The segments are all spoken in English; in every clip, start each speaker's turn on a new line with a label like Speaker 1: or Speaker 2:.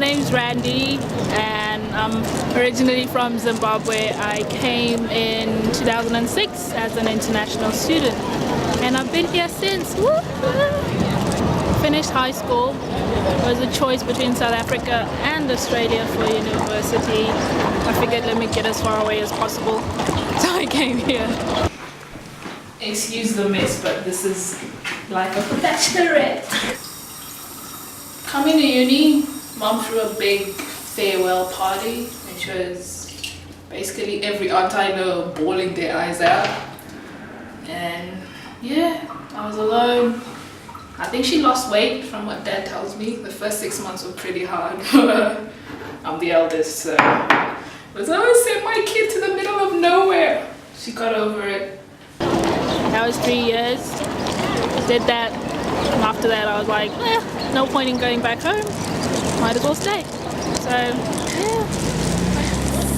Speaker 1: name's Randy and I'm originally from Zimbabwe. I came in 2006 as an international student and I've been here since. Woo! Finished high school. It was a choice between South Africa and Australia for university. I figured let me get as far away as possible, so I came here. Excuse the mess, but this is life of a bachelorette. Coming to uni, Mom threw a big farewell party, which was basically every aunt I know bawling their eyes out. And yeah, I was alone. I think she lost weight from what Dad tells me. The first 6 months were pretty hard. I'm the eldest, so I always sent my kid to the middle of nowhere. She got over it. That was 3 years. Did that. And after that I was like, no point in going back home. Might as well stay. So yeah,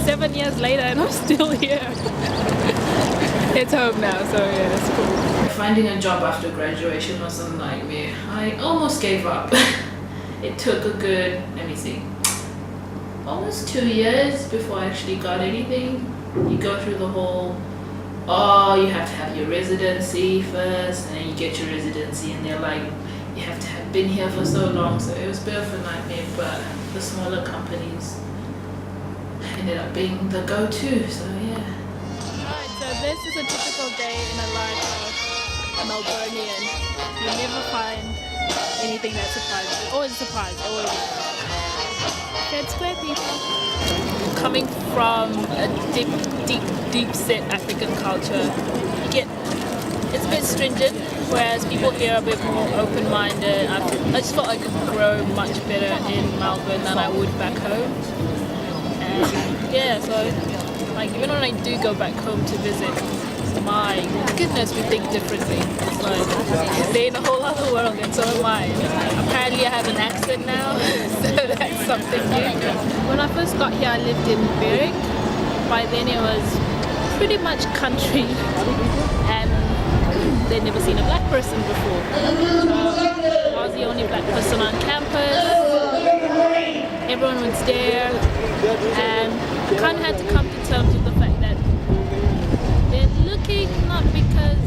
Speaker 1: 7 years later and I'm still here. It's home now, so yeah, it's cool. Finding a job after graduation was a nightmare. I almost gave up. It took a good, let me see, almost 2 years before I actually got anything. You go through the whole, you have to have your residency first, and then you get your residency and they're like, you have to have been here for so long. So it was a bit of a nightmare, but the smaller companies ended up being the go-to, so yeah. Alright, so this is a typical day in the life of a Melbourneian. You never find anything that surprises you. Always a surprise, always a surprise. Good square people. Coming from a deep set African culture, it's a bit stringent, whereas people here are a bit more open-minded. I just felt I could grow much better in Melbourne than I would back home. And yeah, so like even when I do go back home to visit, my goodness, we think differently. It's like they're in a whole other world and so am I. Apparently I have an accent now, so that's something new. When I first got here I lived in Berwick. By then it was pretty much country and they'd never seen a black person before. So I was the only black person on campus. Everyone would stare and I kind of had to come to terms with the fact that they're looking not because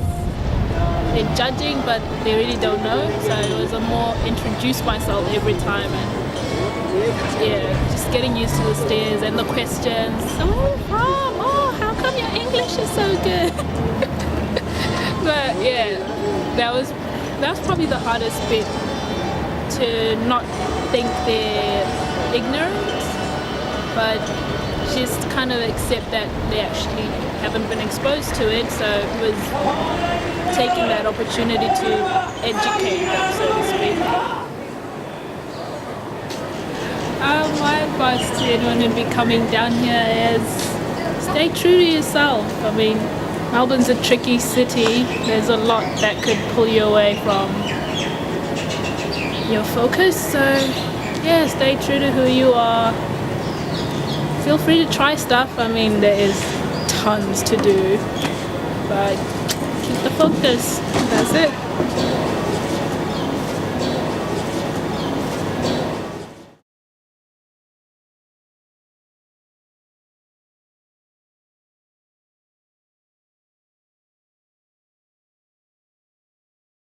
Speaker 1: they're judging, but they really don't know. So it was a more introduce myself every time and yeah, just getting used to the stares and the questions. So where are you from? Oh, how come your English is so good? But yeah, that was probably the hardest bit, to not think they're ignorant, but just kind of accept that they actually haven't been exposed to it. So it was taking that opportunity to educate them, so to speak. My advice to anyone who'd be coming down here is stay true to yourself. I mean, Melbourne's a tricky city. There's a lot that could pull you away from your focus. So yeah, stay true to who you are. Feel free to try stuff. I mean, there is tons to do, but keep the focus. That's it.